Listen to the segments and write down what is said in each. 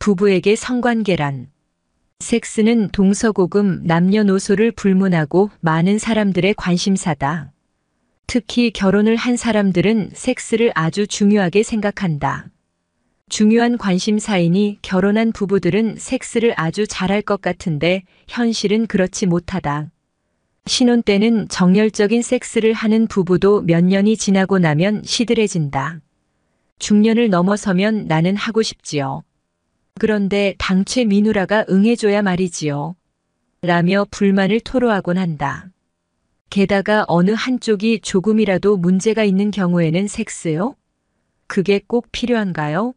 부부에게 성관계란. 섹스는 동서고금 남녀노소를 불문하고 많은 사람들의 관심사다. 특히 결혼을 한 사람들은 섹스를 아주 중요하게 생각한다. 중요한 관심사이니 결혼한 부부들은 섹스를 아주 잘할 것 같은데 현실은 그렇지 못하다. 신혼 때는 정열적인 섹스를 하는 부부도 몇 년이 지나고 나면 시들해진다. 중년을 넘어서면 나는 하고 싶지요. 그런데 당최 미누라가 응해줘야 말이지요. 라며 불만을 토로하곤 한다. 게다가 어느 한쪽이 조금이라도 문제가 있는 경우에는 섹스요? 그게 꼭 필요한가요?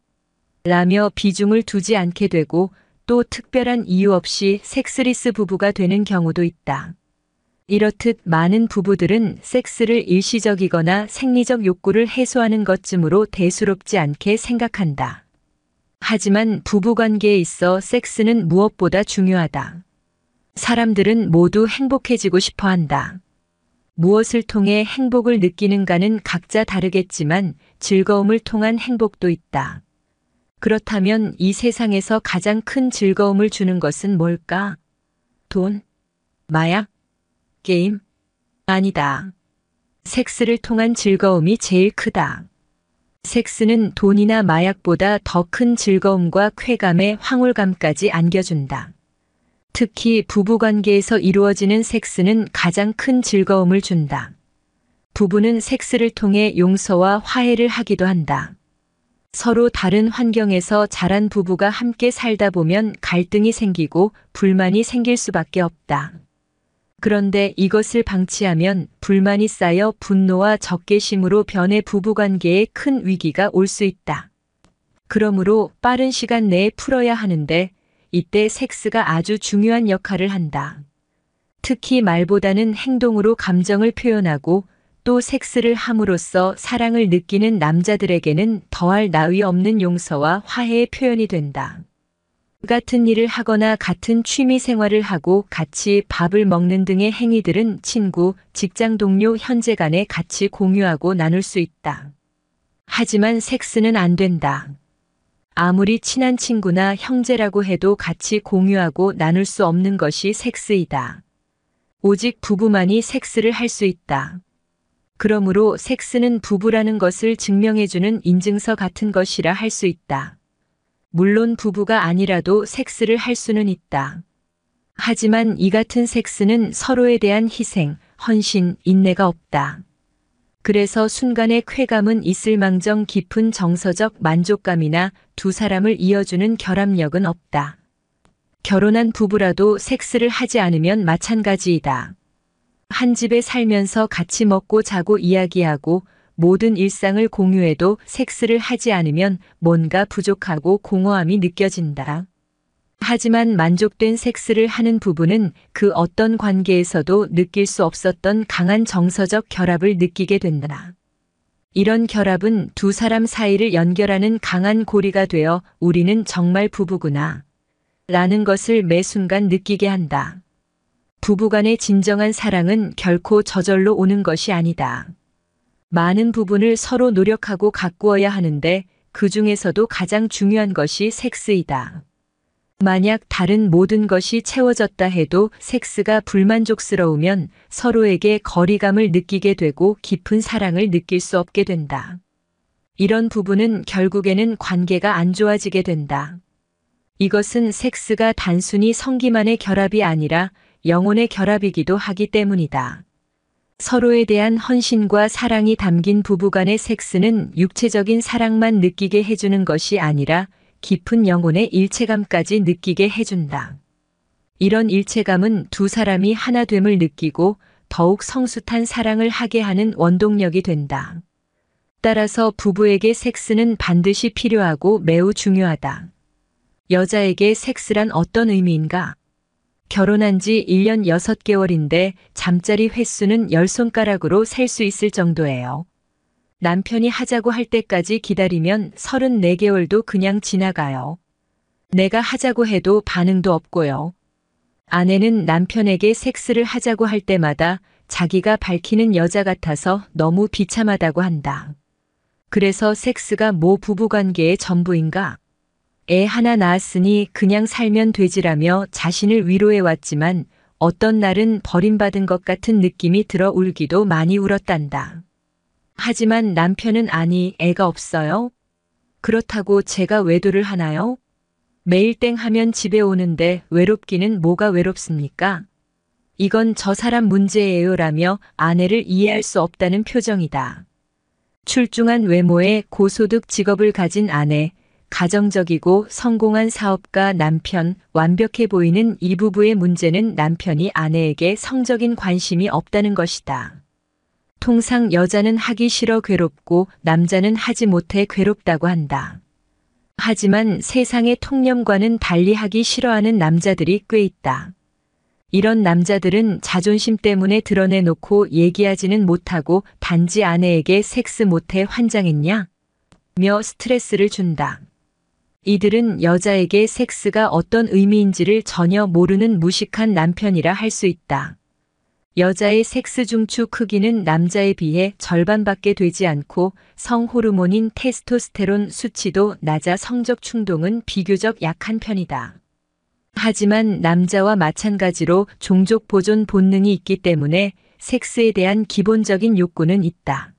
라며 비중을 두지 않게 되고 또 특별한 이유 없이 섹스리스 부부가 되는 경우도 있다. 이렇듯 많은 부부들은 섹스를 일시적이거나 생리적 욕구를 해소하는 것쯤으로 대수롭지 않게 생각한다. 하지만 부부관계에 있어 섹스는 무엇보다 중요하다. 사람들은 모두 행복해지고 싶어 한다. 무엇을 통해 행복을 느끼는가는 각자 다르겠지만 즐거움을 통한 행복도 있다. 그렇다면 이 세상에서 가장 큰 즐거움을 주는 것은 뭘까? 돈? 마약? 게임? 아니다. 섹스를 통한 즐거움이 제일 크다. 섹스는 돈이나 마약보다 더 큰 즐거움과 쾌감의 황홀감까지 안겨준다. 특히 부부관계에서 이루어지는 섹스는 가장 큰 즐거움을 준다. 부부는 섹스를 통해 용서와 화해를 하기도 한다. 서로 다른 환경에서 자란 부부가 함께 살다 보면 갈등이 생기고 불만이 생길 수밖에 없다. 그런데 이것을 방치하면 불만이 쌓여 분노와 적개심으로 변해 부부관계에 큰 위기가 올 수 있다. 그러므로 빠른 시간 내에 풀어야 하는데 이때 섹스가 아주 중요한 역할을 한다. 특히 말보다는 행동으로 감정을 표현하고 또 섹스를 함으로써 사랑을 느끼는 남자들에게는 더할 나위 없는 용서와 화해의 표현이 된다. 같은 일을 하거나 같은 취미 생활을 하고 같이 밥을 먹는 등의 행위들은 친구, 직장 동료, 형제 간에 같이 공유하고 나눌 수 있다. 하지만 섹스는 안 된다. 아무리 친한 친구나 형제라고 해도 같이 공유하고 나눌 수 없는 것이 섹스이다. 오직 부부만이 섹스를 할 수 있다. 그러므로 섹스는 부부라는 것을 증명해주는 인증서 같은 것이라 할 수 있다. 물론 부부가 아니라도 섹스를 할 수는 있다. 하지만 이 같은 섹스는 서로에 대한 희생, 헌신, 인내가 없다. 그래서 순간의 쾌감은 있을망정 깊은 정서적 만족감이나 두 사람을 이어주는 결합력은 없다. 결혼한 부부라도 섹스를 하지 않으면 마찬가지이다. 한 집에 살면서 같이 먹고 자고 이야기하고 모든 일상을 공유해도 섹스를 하지 않으면 뭔가 부족하고 공허함이 느껴진다. 하지만 만족된 섹스를 하는 부부는 그 어떤 관계에서도 느낄 수 없었던 강한 정서적 결합을 느끼게 된다. 이런 결합은 두 사람 사이를 연결하는 강한 고리가 되어 우리는 정말 부부구나 라는 것을 매 순간 느끼게 한다. 부부간의 진정한 사랑은 결코 저절로 오는 것이 아니다. 많은 부분을 서로 노력하고 가꾸어야 하는데 그 중에서도 가장 중요한 것이 섹스이다. 만약 다른 모든 것이 채워졌다 해도 섹스가 불만족스러우면 서로에게 거리감을 느끼게 되고 깊은 사랑을 느낄 수 없게 된다. 이런 부분은 결국에는 관계가 안 좋아지게 된다. 이것은 섹스가 단순히 성기만의 결합이 아니라 영혼의 결합이기도 하기 때문이다. 서로에 대한 헌신과 사랑이 담긴 부부간의 섹스는 육체적인 사랑만 느끼게 해주는 것이 아니라 깊은 영혼의 일체감까지 느끼게 해준다. 이런 일체감은 두 사람이 하나됨을 느끼고 더욱 성숙한 사랑을 하게 하는 원동력이 된다. 따라서 부부에게 섹스는 반드시 필요하고 매우 중요하다. 여자에게 섹스란 어떤 의미인가? 결혼한 지 1년 6개월인데 잠자리 횟수는 10손가락으로 셀 수 있을 정도예요. 남편이 하자고 할 때까지 기다리면 34개월도 그냥 지나가요. 내가 하자고 해도 반응도 없고요. 아내는 남편에게 섹스를 하자고 할 때마다 자기가 밝히는 여자 같아서 너무 비참하다고 한다. 그래서 섹스가 뭐 부부관계의 전부인가? 애 하나 낳았으니 그냥 살면 되지라며 자신을 위로해왔지만 어떤 날은 버림받은 것 같은 느낌이 들어 울기도 많이 울었단다. 하지만 남편은 아니, 애가 없어요? 그렇다고 제가 외도를 하나요? 매일 땡 하면 집에 오는데 외롭기는 뭐가 외롭습니까? 이건 저 사람 문제예요라며 아내를 이해할 수 없다는 표정이다. 출중한 외모에 고소득 직업을 가진 아내, 가정적이고 성공한 사업가 남편, 완벽해 보이는 이 부부의 문제는 남편이 아내에게 성적인 관심이 없다는 것이다. 통상 여자는 하기 싫어 괴롭고 남자는 하지 못해 괴롭다고 한다. 하지만 세상의 통념과는 달리 하기 싫어하는 남자들이 꽤 있다. 이런 남자들은 자존심 때문에 드러내놓고 얘기하지는 못하고 단지 아내에게 섹스 못해 환장했냐? 며 스트레스를 준다. 이들은 여자에게 섹스가 어떤 의미인지를 전혀 모르는 무식한 남편이라 할 수 있다. 여자의 섹스 중추 크기는 남자에 비해 절반밖에 되지 않고 성호르몬인 테스토스테론 수치도 낮아 성적 충동은 비교적 약한 편이다. 하지만 남자와 마찬가지로 종족 보존 본능이 있기 때문에 섹스에 대한 기본적인 욕구는 있다.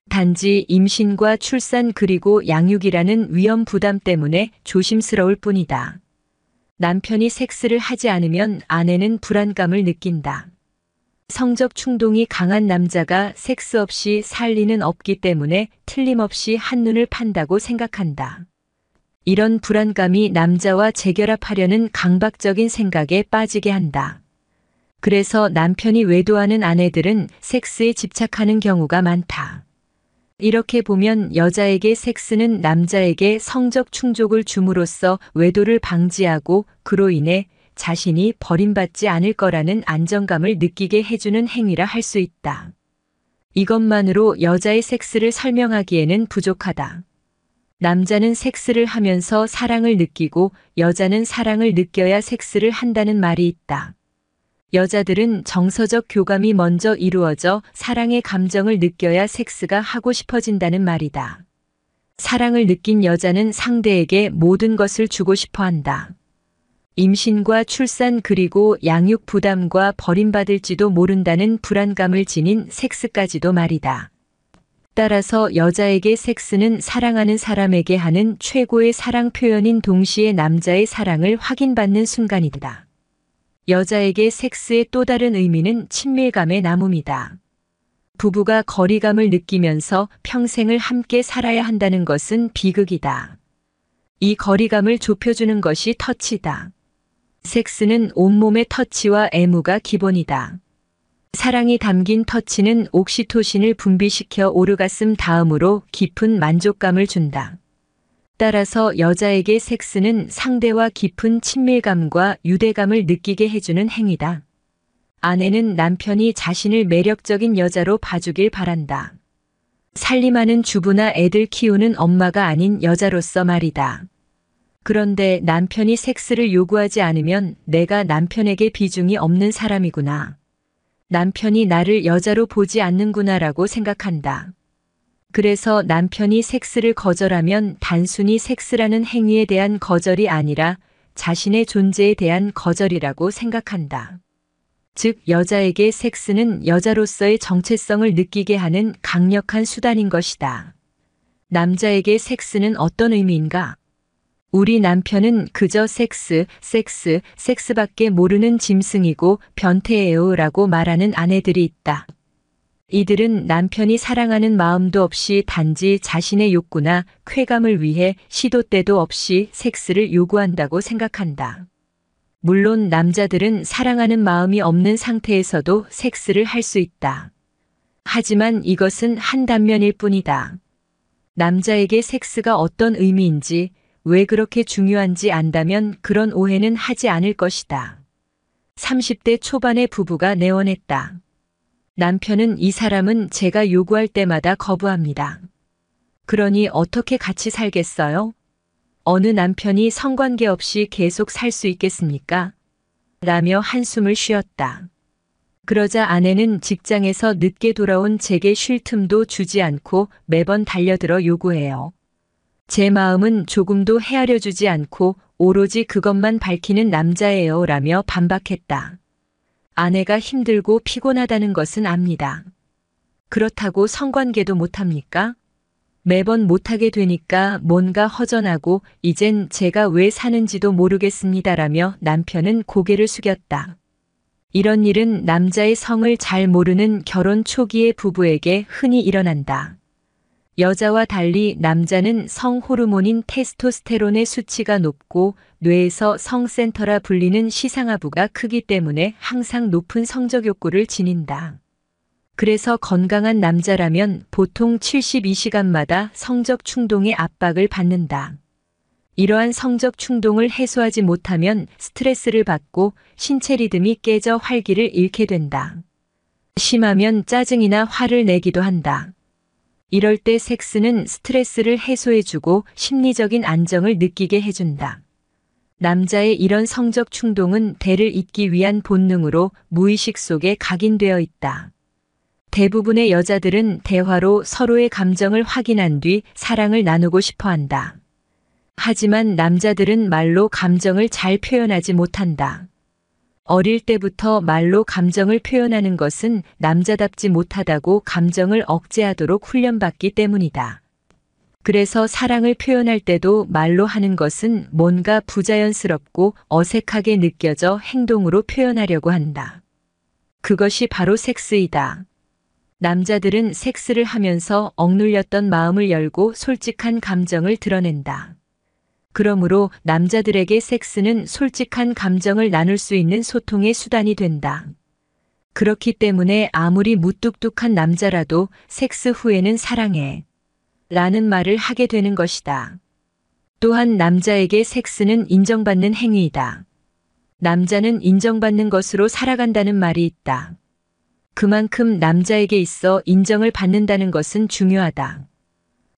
단지 임신과 출산 그리고 양육이라는 위험 부담 때문에 조심스러울 뿐이다. 남편이 섹스를 하지 않으면 아내는 불안감을 느낀다. 성적 충동이 강한 남자가 섹스 없이 살 리는 없기 때문에 틀림없이 한눈을 판다고 생각한다. 이런 불안감이 남자와 재결합하려는 강박적인 생각에 빠지게 한다. 그래서 남편이 외도하는 아내들은 섹스에 집착하는 경우가 많다. 이렇게 보면 여자에게 섹스는 남자에게 성적 충족을 줌으로써 외도를 방지하고 그로 인해 자신이 버림받지 않을 거라는 안정감을 느끼게 해주는 행위라 할 수 있다. 이것만으로 여자의 섹스를 설명하기에는 부족하다. 남자는 섹스를 하면서 사랑을 느끼고 여자는 사랑을 느껴야 섹스를 한다는 말이 있다. 여자들은 정서적 교감이 먼저 이루어져 사랑의 감정을 느껴야 섹스가 하고 싶어진다는 말이다. 사랑을 느낀 여자는 상대에게 모든 것을 주고 싶어 한다. 임신과 출산 그리고 양육 부담과 버림받을지도 모른다는 불안감을 지닌 섹스까지도 말이다. 따라서 여자에게 섹스는 사랑하는 사람에게 하는 최고의 사랑 표현인 동시에 남자의 사랑을 확인받는 순간이다. 여자에게 섹스의 또 다른 의미는 친밀감의 나눔이다. 부부가 거리감을 느끼면서 평생을 함께 살아야 한다는 것은 비극이다. 이 거리감을 좁혀주는 것이 터치다. 섹스는 온몸의 터치와 애무가 기본이다. 사랑이 담긴 터치는 옥시토신을 분비시켜 오르가슴 다음으로 깊은 만족감을 준다. 따라서 여자에게 섹스는 상대와 깊은 친밀감과 유대감을 느끼게 해주는 행위다. 아내는 남편이 자신을 매력적인 여자로 봐주길 바란다. 살림하는 주부나 애들 키우는 엄마가 아닌 여자로서 말이다. 그런데 남편이 섹스를 요구하지 않으면 내가 남편에게 비중이 없는 사람이구나. 남편이 나를 여자로 보지 않는구나라고 생각한다. 그래서 남편이 섹스를 거절하면 단순히 섹스라는 행위에 대한 거절이 아니라 자신의 존재에 대한 거절이라고 생각한다. 즉, 여자에게 섹스는 여자로서의 정체성을 느끼게 하는 강력한 수단인 것이다. 남자에게 섹스는 어떤 의미인가? 우리 남편은 그저 섹스밖에 모르는 짐승이고 변태예요 라고 말하는 아내들이 있다. 이들은 남편이 사랑하는 마음도 없이 단지 자신의 욕구나 쾌감을 위해 시도 때도 없이 섹스를 요구한다고 생각한다. 물론 남자들은 사랑하는 마음이 없는 상태에서도 섹스를 할 수 있다. 하지만 이것은 한 단면일 뿐이다. 남자에게 섹스가 어떤 의미인지, 왜 그렇게 중요한지 안다면 그런 오해는 하지 않을 것이다. 30대 초반의 부부가 내원했다. 남편은 이 사람은 제가 요구할 때마다 거부합니다. 그러니 어떻게 같이 살겠어요? 어느 남편이 성관계 없이 계속 살 수 있겠습니까? 라며 한숨을 쉬었다. 그러자 아내는 직장에서 늦게 돌아온 제게 쉴 틈도 주지 않고 매번 달려들어 요구해요. 제 마음은 조금도 헤아려주지 않고 오로지 그것만 밝히는 남자예요 라며 반박했다. 아내가 힘들고 피곤하다는 것은 압니다. 그렇다고 성관계도 못합니까? 매번 못하게 되니까 뭔가 허전하고 이젠 제가 왜 사는지도 모르겠습니다라며 남편은 고개를 숙였다. 이런 일은 남자의 성을 잘 모르는 결혼 초기의 부부에게 흔히 일어난다. 여자와 달리 남자는 성 호르몬인 테스토스테론의 수치가 높고 뇌에서 성센터라 불리는 시상하부가 크기 때문에 항상 높은 성적 욕구를 지닌다. 그래서 건강한 남자라면 보통 72시간마다 성적 충동의 압박을 받는다. 이러한 성적 충동을 해소하지 못하면 스트레스를 받고 신체 리듬이 깨져 활기를 잃게 된다. 심하면 짜증이나 화를 내기도 한다. 이럴 때 섹스는 스트레스를 해소해주고 심리적인 안정을 느끼게 해준다. 남자의 이런 성적 충동은 대를 잇기 위한 본능으로 무의식 속에 각인되어 있다. 대부분의 여자들은 대화로 서로의 감정을 확인한 뒤 사랑을 나누고 싶어 한다. 하지만 남자들은 말로 감정을 잘 표현하지 못한다. 어릴 때부터 말로 감정을 표현하는 것은 남자답지 못하다고 감정을 억제하도록 훈련받기 때문이다. 그래서 사랑을 표현할 때도 말로 하는 것은 뭔가 부자연스럽고 어색하게 느껴져 행동으로 표현하려고 한다. 그것이 바로 섹스이다. 남자들은 섹스를 하면서 억눌렸던 마음을 열고 솔직한 감정을 드러낸다. 그러므로 남자들에게 섹스는 솔직한 감정을 나눌 수 있는 소통의 수단이 된다. 그렇기 때문에 아무리 무뚝뚝한 남자라도 섹스 후에는 사랑해 라는 말을 하게 되는 것이다. 또한 남자에게 섹스는 인정받는 행위이다. 남자는 인정받는 것으로 살아간다는 말이 있다. 그만큼 남자에게 있어 인정을 받는다는 것은 중요하다.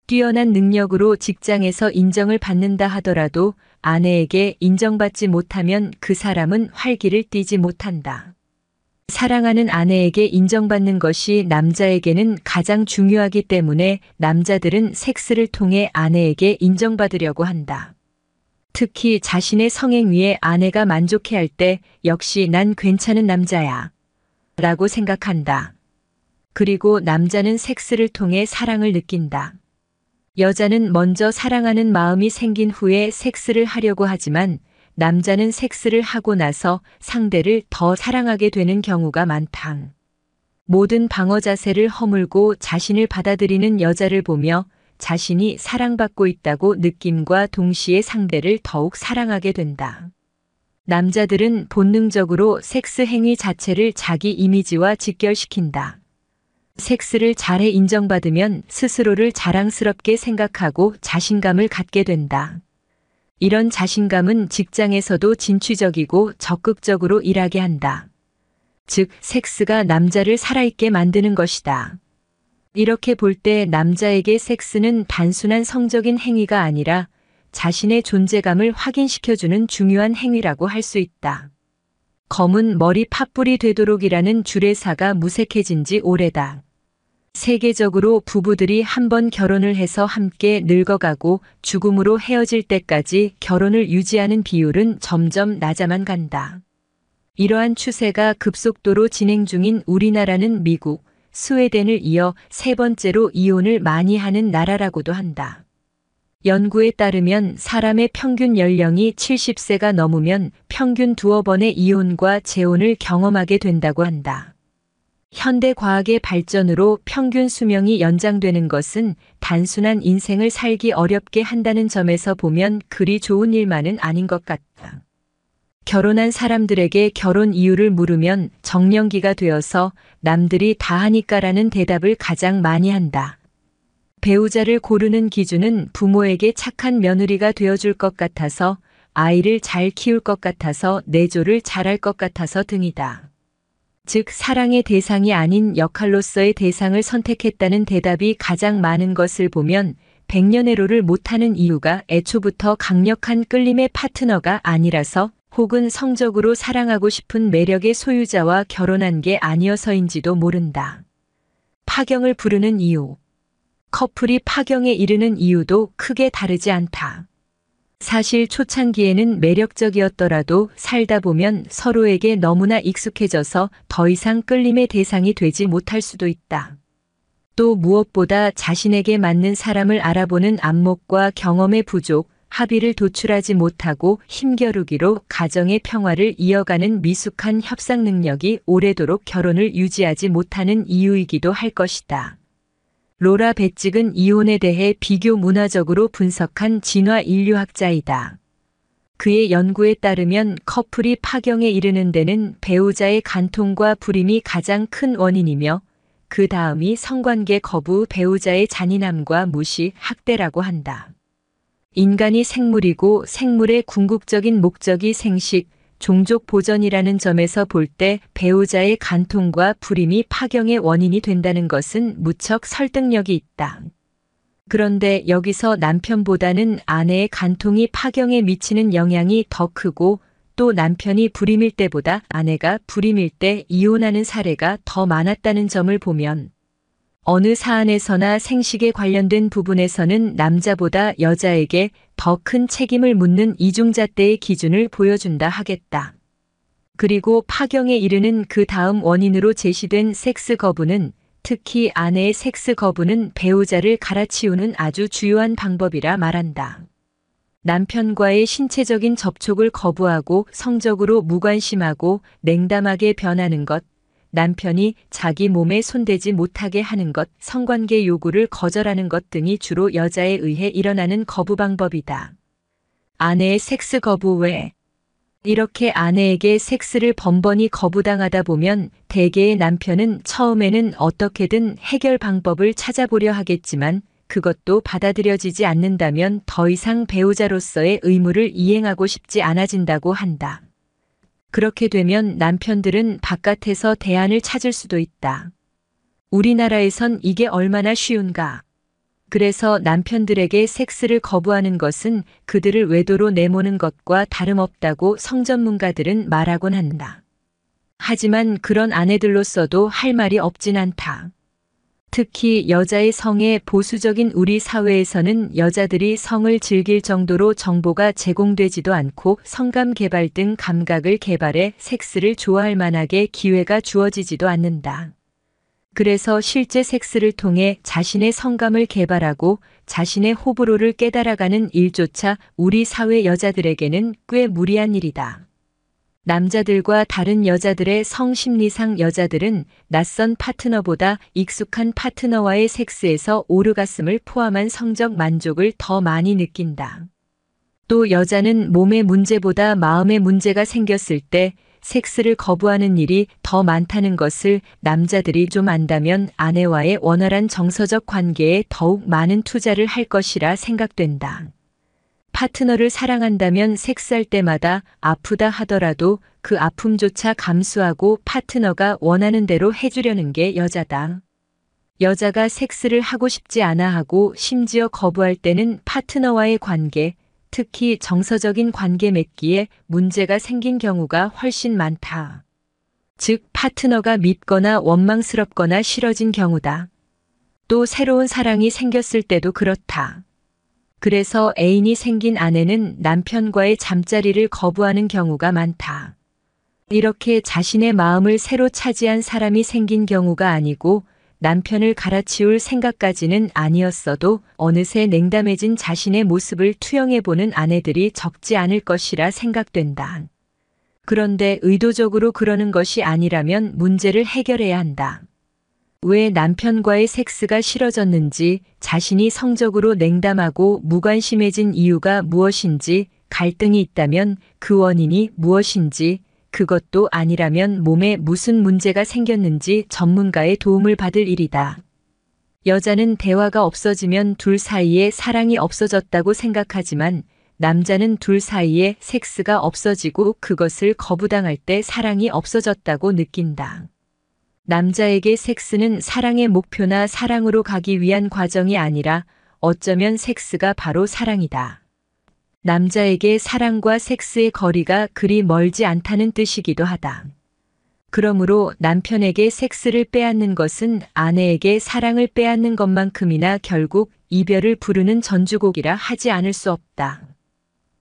뛰어난 능력으로 직장에서 인정을 받는다 하더라도 아내에게 인정받지 못하면 그 사람은 활기를 띠지 못한다. 사랑하는 아내에게 인정받는 것이 남자에게는 가장 중요하기 때문에 남자들은 섹스를 통해 아내에게 인정받으려고 한다. 특히 자신의 성행위에 아내가 만족해할 때 역시 난 괜찮은 남자야 라고 생각한다. 그리고 남자는 섹스를 통해 사랑을 느낀다. 여자는 먼저 사랑하는 마음이 생긴 후에 섹스를 하려고 하지만 남자는 섹스를 하고 나서 상대를 더 사랑하게 되는 경우가 많다. 모든 방어 자세를 허물고 자신을 받아들이는 여자를 보며 자신이 사랑받고 있다고 느낌과 동시에 상대를 더욱 사랑하게 된다. 남자들은 본능적으로 섹스 행위 자체를 자기 이미지와 직결시킨다. 섹스를 잘해 인정받으면 스스로를 자랑스럽게 생각하고 자신감을 갖게 된다. 이런 자신감은 직장에서도 진취적이고 적극적으로 일하게 한다. 즉, 섹스가 남자를 살아있게 만드는 것이다. 이렇게 볼 때 남자에게 섹스는 단순한 성적인 행위가 아니라 자신의 존재감을 확인시켜주는 중요한 행위라고 할 수 있다. 검은 머리 팥불이 되도록이라는 주례사가 무색해진 지 오래다. 세계적으로 부부들이 한 번 결혼을 해서 함께 늙어가고 죽음으로 헤어질 때까지 결혼을 유지하는 비율은 점점 낮아만 간다. 이러한 추세가 급속도로 진행 중인 우리나라는 미국, 스웨덴을 이어 세 번째로 이혼을 많이 하는 나라라고도 한다. 연구에 따르면 사람의 평균 연령이 70세가 넘으면 평균 2번의 이혼과 재혼을 경험하게 된다고 한다. 현대 과학의 발전으로 평균 수명이 연장되는 것은 단순한 인생을 살기 어렵게 한다는 점에서 보면 그리 좋은 일만은 아닌 것 같다. 결혼한 사람들에게 결혼 이유를 물으면 정년기가 되어서 남들이 다 하니까라는 대답을 가장 많이 한다. 배우자를 고르는 기준은 부모에게 착한 며느리가 되어줄 것 같아서, 아이를 잘 키울 것 같아서, 내조를 잘할 것 같아서 등이다. 즉, 사랑의 대상이 아닌 역할로서의 대상을 선택했다는 대답이 가장 많은 것을 보면 백년해로를 못하는 이유가 애초부터 강력한 끌림의 파트너가 아니라서 혹은 성적으로 사랑하고 싶은 매력의 소유자와 결혼한 게 아니어서인지도 모른다. 파경을 부르는 이유. 커플이 파경에 이르는 이유도 크게 다르지 않다. 사실 초창기에는 매력적이었더라도 살다 보면 서로에게 너무나 익숙해져서 더 이상 끌림의 대상이 되지 못할 수도 있다. 또 무엇보다 자신에게 맞는 사람을 알아보는 안목과 경험의 부족, 합의를 도출하지 못하고 힘겨루기로 가정의 평화를 이어가는 미숙한 협상 능력이 오래도록 결혼을 유지하지 못하는 이유이기도 할 것이다. 로라 베직은 이혼에 대해 비교 문화적으로 분석한 진화 인류학자이다. 그의 연구에 따르면 커플이 파경에 이르는 데는 배우자의 간통과 불임이 가장 큰 원인이며 그 다음이 성관계 거부, 배우자의 잔인함과 무시, 학대라고 한다. 인간이 생물이고 생물의 궁극적인 목적이 생식, 종족 보전이라는 점에서 볼 때 배우자의 간통과 불임이 파경의 원인이 된다는 것은 무척 설득력이 있다. 그런데 여기서 남편보다는 아내의 간통이 파경에 미치는 영향이 더 크고 또 남편이 불임일 때보다 아내가 불임일 때 이혼하는 사례가 더 많았다는 점을 보면 어느 사안에서나 생식에 관련된 부분에서는 남자보다 여자에게 더 큰 책임을 묻는 이중잣대의 기준을 보여준다 하겠다. 그리고 파경에 이르는 그 다음 원인으로 제시된 섹스 거부는 특히 아내의 섹스 거부는 배우자를 갈아치우는 아주 주요한 방법이라 말한다. 남편과의 신체적인 접촉을 거부하고 성적으로 무관심하고 냉담하게 변하는 것, 남편이 자기 몸에 손대지 못하게 하는 것, 성관계 요구를 거절하는 것 등이 주로 여자에 의해 일어나는 거부 방법이다. 아내의 섹스 거부 외 이렇게 아내에게 섹스를 번번이 거부당하다 보면 대개의 남편은 처음에는 어떻게든 해결 방법을 찾아보려 하겠지만 그것도 받아들여지지 않는다면 더 이상 배우자로서의 의무를 이행하고 싶지 않아진다고 한다. 그렇게 되면 남편들은 바깥에서 대안을 찾을 수도 있다. 우리나라에선 이게 얼마나 쉬운가. 그래서 남편들에게 섹스를 거부하는 것은 그들을 외도로 내모는 것과 다름없다고 성전문가들은 말하곤 한다. 하지만 그런 아내들로서도 할 말이 없진 않다. 특히 여자의 성에 보수적인 우리 사회에서는 여자들이 성을 즐길 정도로 정보가 제공되지도 않고 성감 개발 등 감각을 개발해 섹스를 좋아할 만하게 기회가 주어지지도 않는다. 그래서 실제 섹스를 통해 자신의 성감을 개발하고 자신의 호불호를 깨달아가는 일조차 우리 사회 여자들에게는 꽤 무리한 일이다. 남자들과 다른 여자들의 성심리상 여자들은 낯선 파트너보다 익숙한 파트너와의 섹스에서 오르가슴을 포함한 성적 만족을 더 많이 느낀다. 또 여자는 몸의 문제보다 마음의 문제가 생겼을 때 섹스를 거부하는 일이 더 많다는 것을 남자들이 좀 안다면 아내와의 원활한 정서적 관계에 더욱 많은 투자를 할 것이라 생각된다. 파트너를 사랑한다면 섹스할 때마다 아프다 하더라도 그 아픔조차 감수하고 파트너가 원하는 대로 해주려는 게 여자다. 여자가 섹스를 하고 싶지 않아 하고 심지어 거부할 때는 파트너와의 관계, 특히 정서적인 관계 맺기에 문제가 생긴 경우가 훨씬 많다. 즉, 파트너가 밉거나 원망스럽거나 싫어진 경우다. 또 새로운 사랑이 생겼을 때도 그렇다. 그래서 애인이 생긴 아내는 남편과의 잠자리를 거부하는 경우가 많다. 이렇게 자신의 마음을 새로 차지한 사람이 생긴 경우가 아니고 남편을 갈아치울 생각까지는 아니었어도 어느새 냉담해진 자신의 모습을 투영해보는 아내들이 적지 않을 것이라 생각된다. 그런데 의도적으로 그러는 것이 아니라면 문제를 해결해야 한다. 왜 남편과의 섹스가 싫어졌는지, 자신이 성적으로 냉담하고 무관심해진 이유가 무엇인지, 갈등이 있다면 그 원인이 무엇인지, 그것도 아니라면 몸에 무슨 문제가 생겼는지 전문가의 도움을 받을 일이다. 여자는 대화가 없어지면 둘 사이에 사랑이 없어졌다고 생각하지만 남자는 둘 사이에 섹스가 없어지고 그것을 거부당할 때 사랑이 없어졌다고 느낀다. 남자에게 섹스는 사랑의 목표나 사랑으로 가기 위한 과정이 아니라 어쩌면 섹스가 바로 사랑이다. 남자에게 사랑과 섹스의 거리가 그리 멀지 않다는 뜻이기도 하다. 그러므로 남편에게 섹스를 빼앗는 것은 아내에게 사랑을 빼앗는 것만큼이나 결국 이별을 부르는 전주곡이라 하지 않을 수 없다.